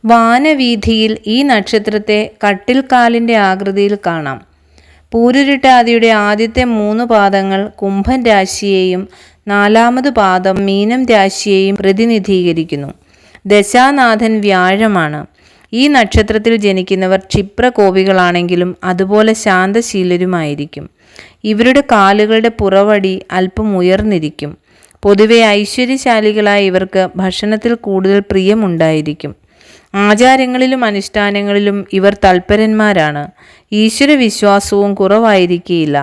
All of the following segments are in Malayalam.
വാനവീഥിയിൽ ഈ നക്ഷത്രത്തെ കട്ടിൽക്കാലിൻ്റെ ആകൃതിയിൽ കാണാം. പൂരുരുട്ടാതിയുടെ ആദ്യത്തെ 3 പാദങ്ങൾ കുംഭൻ രാശിയെയും 4ാമത് പാദം മീനം രാശിയെയും പ്രതിനിധീകരിക്കുന്നു. ദശാനാഥൻ വ്യാഴമാണ്. ഈ നക്ഷത്രത്തിൽ ജനിക്കുന്നവർ ക്ഷിപ്രകോപികളാണെങ്കിലും അതുപോലെ ശാന്തശീലരുമായിരിക്കും. ഇവരുടെ കാലുകളുടെ പുറവടി അല്പം ഉയർന്നിരിക്കും. പൊതുവെ ഐശ്വര്യശാലികളായ ഇവർക്ക് ഭക്ഷണത്തിൽ കൂടുതൽ പ്രിയമുണ്ടായിരിക്കും. ആചാരങ്ങളിലും അനുഷ്ഠാനങ്ങളിലും ഇവർ തൽപരന്മാരാണ്. ഈശ്വരവിശ്വാസവും കുറവായിരിക്കുകയില്ല.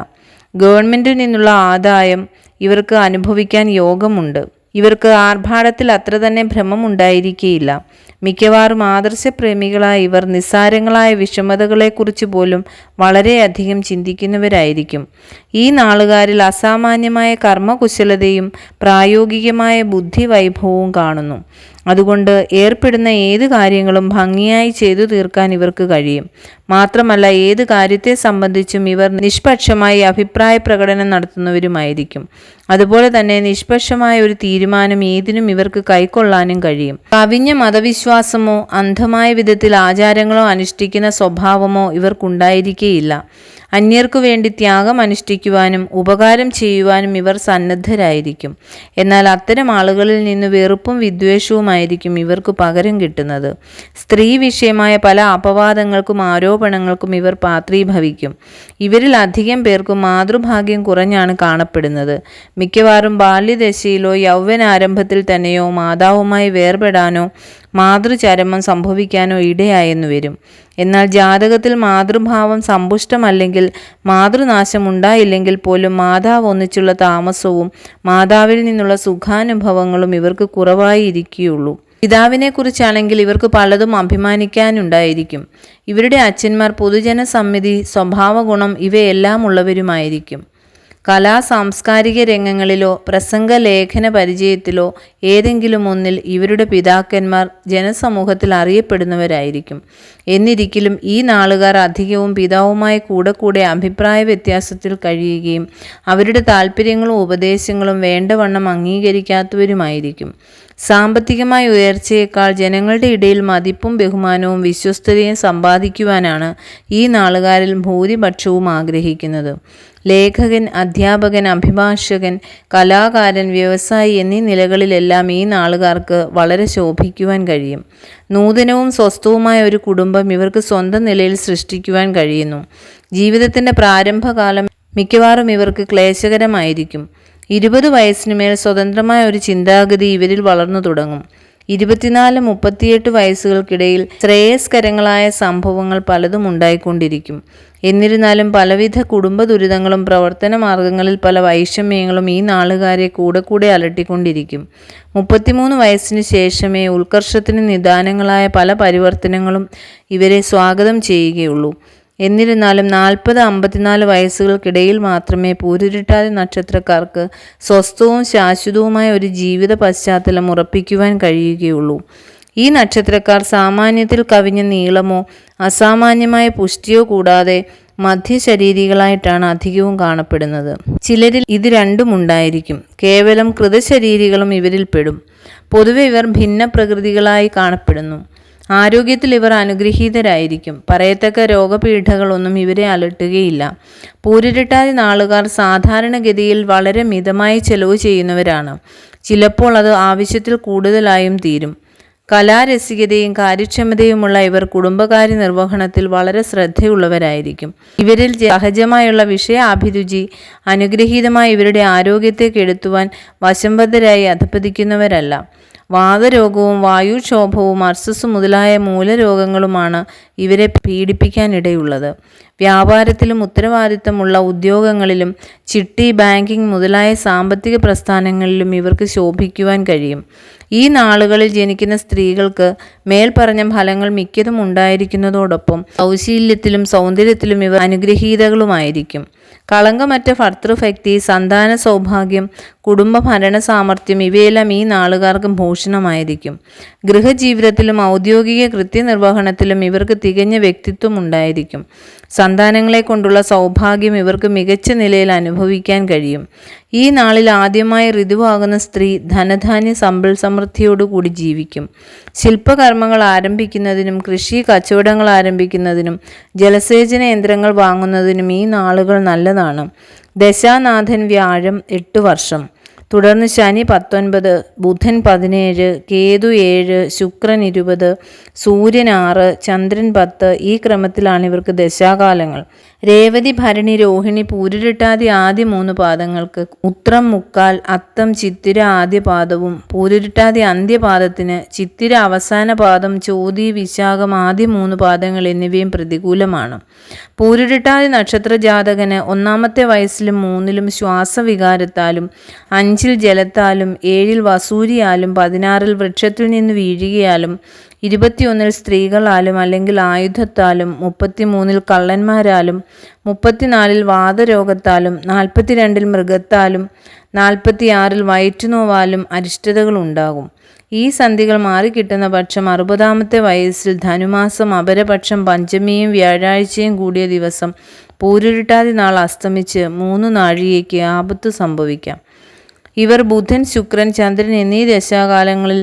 ഗവൺമെൻറ്റിൽ നിന്നുള്ള ആദായം ഇവർക്ക് അനുഭവിക്കാൻ യോഗമുണ്ട്. ഇവർക്ക് ആർഭാടത്തിൽ അത്ര തന്നെ ഭ്രമമുണ്ടായിരിക്കുകയില്ല. മിക്കവാറും ആദർശപ്രേമികളായ ഇവർ നിസ്സാരങ്ങളായ വിഷമതകളെക്കുറിച്ച് പോലും വളരെയധികം ചിന്തിക്കുന്നവരായിരിക്കും. ഈ നാളുകാരിൽ അസാമാന്യമായ കർമ്മകുശലതയും പ്രായോഗികമായ ബുദ്ധിവൈഭവവും കാണുന്നു. അതുകൊണ്ട് ഏർപ്പെടുന്ന ഏത് കാര്യങ്ങളും ഭംഗിയായി ചെയ്തു തീർക്കാൻ ഇവർക്ക് കഴിയും. മാത്രമല്ല, ഏത് കാര്യത്തെ സംബന്ധിച്ചും ഇവർ നിഷ്പക്ഷമായി അഭിപ്രായ പ്രകടനം നടത്തുന്നവരുമായിരിക്കും. അതുപോലെ തന്നെ നിഷ്പക്ഷമായ ഒരു തീരുമാനം ഏതിനും ഇവർക്ക് കൈക്കൊള്ളാനും കഴിയും. കവിഞ്ഞ മതവിശ്വാസമോ അന്ധമായ വിധത്തിൽ ആചാരങ്ങളോ അനുഷ്ഠിക്കുന്ന സ്വഭാവമോ ഇവർക്കുണ്ടായിരിക്കുകയില്ല. അന്യർക്കു വേണ്ടി ത്യാഗം അനുഷ്ഠിക്കുവാനും ഉപകാരം ചെയ്യുവാനും ഇവർ സന്നദ്ധരായിരിക്കും. എന്നാൽ അത്തരം ആളുകളിൽ നിന്ന് വെറുപ്പും വിദ്വേഷവുമായിരിക്കും ഇവർക്ക് പകരം കിട്ടുന്നത്. സ്ത്രീ വിഷയമായ പല അപവാദങ്ങൾക്കും ആരോപണങ്ങൾക്കും ഇവർ പാത്രീഭവിക്കും. ഇവരിൽ അധികം പേർക്കും മാതൃഭാഗ്യം കുറഞ്ഞാണ് കാണപ്പെടുന്നത്. മിക്കവാറും ബാല്യദശയിലോ യൗവനാരംഭത്തിൽ തന്നെയോ മാതാവുമായി വേർപെടാനോ മാതൃചരമം സംഭവിക്കാനോ ഇടയായെന്നു വരും. എന്നാൽ ജാതകത്തിൽ മാതൃഭാവം സമ്പുഷ്ടമല്ലെങ്കിൽ മാതൃനാശം ഉണ്ടായില്ലെങ്കിൽ പോലും മാതാവ് ഒന്നിച്ചുള്ള താമസവും മാതാവിൽ നിന്നുള്ള സുഖാനുഭവങ്ങളും ഇവർക്ക് കുറവായി ഇരിക്കുകയുള്ളൂ. പിതാവിനെക്കുറിച്ചാണെങ്കിൽ ഇവർക്ക് പലതും അഭിമാനിക്കാനുണ്ടായിരിക്കും. ഇവരുടെ അച്ഛന്മാർ പൊതുജനസമ്മതി, സ്വഭാവഗുണം ഇവയെല്ലാം ഉള്ളവരുമായിരിക്കും. സാംസ്കാരിക രംഗങ്ങളിലോ പ്രസംഗ ലേഖന പരിചയത്തിലോ ഏതെങ്കിലും ഒന്നിൽ ഇവരുടെ പിതാക്കന്മാർ ജനസമൂഹത്തിൽ അറിയപ്പെടുന്നവരായിരിക്കും. എന്നിരിക്കലും ഈ നാളുകാർ അധികവും പിതാവുമായി കൂടെ അഭിപ്രായ വ്യത്യാസത്തിൽ കഴിയുകയും അവരുടെ താല്പര്യങ്ങളും ഉപദേശങ്ങളും വേണ്ടവണ്ണം അംഗീകരിക്കാത്തവരുമായിരിക്കും. സാമ്പത്തികമായ ഉയർച്ചയേക്കാൾ ജനങ്ങളുടെ ഇടയിൽ മതിപ്പും ബഹുമാനവും വിശ്വസ്തതയും സമ്പാദിക്കുവാനാണ് ഈ നാളുകാരിൽ ഭൂരിപക്ഷവും ആഗ്രഹിക്കുന്നത്. ലേഖകൻ, അധ്യാപകൻ, അഭിഭാഷകൻ, കലാകാരൻ, വ്യവസായി എന്നീ നിലകളിലെല്ലാം ഈ നാളുകാർക്ക് വളരെ ശോഭിക്കുവാൻ കഴിയും. നൂതനവും സ്വസ്ഥവുമായ ഒരു കുടുംബം ഇവർക്ക് സ്വന്തം നിലയിൽ സൃഷ്ടിക്കുവാൻ കഴിയുന്നു. ജീവിതത്തിൻ്റെ പ്രാരംഭകാലം മിക്കവാറും ഇവർക്ക് ക്ലേശകരമായിരിക്കും. 20 വയസ്സിനുമേൽ സ്വതന്ത്രമായ ഒരു ചിന്താഗതി ഇവരിൽ വളർന്നു തുടങ്ങും. 24-38 വയസ്സുകൾക്കിടയിൽ ശ്രേയസ്കരങ്ങളായ സംഭവങ്ങൾ പലതും ഉണ്ടായിക്കൊണ്ടിരിക്കും. എന്നിരുന്നാലും പലവിധ കുടുംബ ദുരിതങ്ങളും പ്രവർത്തന മാർഗങ്ങളിൽ പല വൈഷമ്യങ്ങളും ഈ നാളുകാരെ കൂടെ അലട്ടിക്കൊണ്ടിരിക്കും. 33 വയസ്സിന് ശേഷമേ ഉത്കർഷത്തിന് നിദാനങ്ങളായ പല പരിവർത്തനങ്ങളും ഇവരെ സ്വാഗതം ചെയ്യുകയുള്ളൂ. എന്നിരുന്നാലും 40-54 വയസ്സുകൾക്കിടയിൽ മാത്രമേ പൂരുരുട്ടാതി നക്ഷത്രക്കാർക്ക് സ്വസ്ഥവും ശാശ്വതവുമായ ഒരു ജീവിത പശ്ചാത്തലം ഉറപ്പിക്കുവാൻ കഴിയുകയുള്ളൂ. ഈ നക്ഷത്രക്കാർ സാമാന്യത്തിൽ കവിഞ്ഞ നീളമോ അസാമാന്യമായ പുഷ്ടിയോ കൂടാതെ മധ്യശരീരികളായിട്ടാണ് അധികവും കാണപ്പെടുന്നത്. ചിലരിൽ ഇത് രണ്ടും ഉണ്ടായിരിക്കും. കേവലം കൃതശരീരികളും ഇവരിൽ പെടും. പൊതുവെ ഇവർ ഭിന്ന പ്രകൃതികളായി കാണപ്പെടുന്നു. ആരോഗ്യത്തിൽ ഇവർ അനുഗ്രഹീതരായിരിക്കും. പറയത്തക്ക രോഗപീഠകളൊന്നും ഇവരെ അലട്ടുകയില്ല. പൂരുരുട്ടാതി നാളുകാർ സാധാരണഗതിയിൽ വളരെ മിതമായി ചെലവ് ചെയ്യുന്നവരാണ്. ചിലപ്പോൾ അത് ആവശ്യത്തിൽ കൂടുതലായും തീരും. കലാരസികതയും കാര്യക്ഷമതയുമുള്ള ഇവർ കുടുംബകാര്യ നിർവഹണത്തിൽ വളരെ ശ്രദ്ധയുള്ളവരായിരിക്കും. ഇവരിൽ സഹജമായുള്ള വിഷയാഭിരുചി അനുഗ്രഹീതമായി ഇവരുടെ ആരോഗ്യത്തെ കെടുത്തുവാൻ വശംബദ്ധരായി അധപ്പതിക്കുന്നവരല്ല. വാതരോഗവും വായുക്ഷോഭവും അർസസ് മുതലായ മൂലരോഗങ്ങളുമാണ് ഇവരെ പീഡിപ്പിക്കാനിടയുള്ളത്. വ്യാപാരത്തിലും ഉത്തരവാദിത്തമുള്ള ഉദ്യോഗങ്ങളിലും ചിട്ടി, ബാങ്കിംഗ് മുതലായ സാമ്പത്തിക പ്രസ്ഥാനങ്ങളിലും ഇവർക്ക് ശോഭിക്കുവാൻ കഴിയും. ഈ നാളുകളിൽ ജനിക്കുന്ന സ്ത്രീകൾക്ക് മേൽപ്പറഞ്ഞ ഫലങ്ങൾ മിക്കതും ഉണ്ടായിരിക്കുന്നതോടൊപ്പം സൗശീല്യത്തിലും സൗന്ദര്യത്തിലും ഇവർ അനുഗ്രഹീതകളുമായിരിക്കും. കളങ്കമറ്റ ഭർതൃഭക്തി, സന്താന സൗഭാഗ്യം, കുടുംബ ഭരണ സാമർഥ്യം ഇവയെല്ലാം ഈ നാളുകാർക്ക് ഭൂഷണമായിരിക്കും. ഗൃഹജീവിതത്തിലും ഔദ്യോഗിക കൃത്യനിർവഹണത്തിലും ഇവർക്ക് തികഞ്ഞ വ്യക്തിത്വം ഉണ്ടായിരിക്കും. സന്താനങ്ങളെ കൊണ്ടുള്ള സൗഭാഗ്യം ഇവർക്ക് മികച്ച നിലയിൽ അനുഭവിക്കാൻ കഴിയും. ഈ നാളിൽ ആദ്യമായി ഋതുവാകുന്ന സ്ത്രീ ധനധാന്യ സമ്പൽ സമൃദ്ധിയോടുകൂടി ജീവിക്കും. ശില്പകർമ്മങ്ങൾ ആരംഭിക്കുന്നതിനും കൃഷി കച്ചവടങ്ങൾ ആരംഭിക്കുന്നതിനും ജലസേചന യന്ത്രങ്ങൾ വാങ്ങുന്നതിനും ഈ നാളുകൾ നല്ലതാണ്. ദശാനാഥൻ വ്യാഴം 8 വർഷം, തുടർന്ന് ശനി 19, ബുധൻ 17, കേതു 7, ശുക്രൻ 20, സൂര്യൻ 6, ചന്ദ്രൻ 10. ഈ ക്രമത്തിലാണ് ഇവർക്ക് ദശാകാലങ്ങൾ. രേവതി, ഭരണി, രോഹിണി, പൂരുരുട്ടാതി ആദ്യ 3 പാദങ്ങൾക്ക്, ഉത്രം, മുക്കാൽ, അത്തം, ചിത്തിര ആദ്യ പാദവും പൂരുരുട്ടാതി അന്ത്യപാദത്തിന്, ചിത്തിര അവസാന പാദം, ചോതി, വിശാഖം ആദ്യ 3 പാദങ്ങൾ എന്നിവയും പ്രതികൂലമാണ്. പൂരുരുട്ടാതി നക്ഷത്ര ജാതകന് 1-ാമത്തെ വയസ്സിലും 3-ലും ശ്വാസവികാരത്താലും 5-ൽ ജലത്താലും 7-ൽ വസൂരിയാലും 16-ൽ വൃക്ഷത്തിൽ നിന്ന് വീഴുകയാലും 21-ൽ സ്ത്രീകളാലും അല്ലെങ്കിൽ ആയുധത്താലും 33-ൽ കള്ളന്മാരാലും 34-ൽ വാതരോഗത്താലും 42-ൽ മൃഗത്താലും 46-ൽ വയറ്റുനോവാലും അരിഷ്ടതകൾ ഉണ്ടാകും. ഈ സന്ധികൾ മാറിക്കിട്ടുന്ന പക്ഷം 60-ാമത്തെ വയസ്സിൽ ധനുമാസം അപരപക്ഷം പഞ്ചമിയും വ്യാഴാഴ്ചയും കൂടിയ ദിവസം പൂരുരുട്ടാതി നാൾ അസ്തമിച്ച് 3 നാഴികയ്ക്ക് ആപത്ത് സംഭവിക്കാം. ഇവർ ബുധൻ, ശുക്രൻ, ചന്ദ്രൻ എന്നീ ദശാകാലങ്ങളിൽ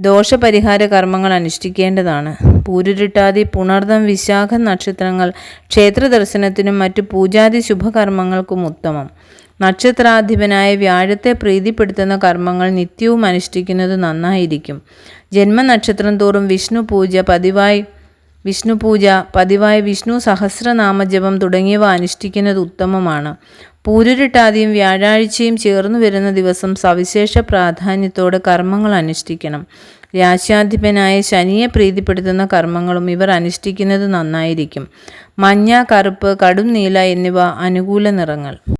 ദോഷപരിഹാര കർമ്മങ്ങൾ അനുഷ്ഠിക്കേണ്ടതാണ്. പൂരുരുട്ടാതി, പുണർദം, വിശാഖം നക്ഷത്രങ്ങൾ ക്ഷേത്ര ദർശനത്തിനും മറ്റു പൂജാതി ശുഭകർമ്മങ്ങൾക്കും ഉത്തമം. നക്ഷത്രാധിപനായ വ്യാഴത്തെ പ്രീതിപ്പെടുത്തുന്ന കർമ്മങ്ങൾ നിത്യവും അനുഷ്ഠിക്കുന്നത് നന്നായിരിക്കും. ജന്മനക്ഷത്രം തോറും പതിവായി വിഷ്ണു സഹസ്രനാമജപം തുടങ്ങിയവ അനുഷ്ഠിക്കുന്നത് ഉത്തമമാണ്. പൂരുരുട്ടാതിയും വ്യാഴാഴ്ചയും ചേർന്നു വരുന്ന ദിവസം സവിശേഷ പ്രാധാന്യത്തോടെ കർമ്മങ്ങൾ അനുഷ്ഠിക്കണം. രാശ്യാധിപനായ ശനിയെ പ്രീതിപ്പെടുത്തുന്ന കർമ്മങ്ങളും ഇവർ അനുഷ്ഠിക്കുന്നത് നന്നായിരിക്കും. മഞ്ഞ, കറുപ്പ്, കടും നീല എന്നിവ അനുകൂല നിറങ്ങൾ.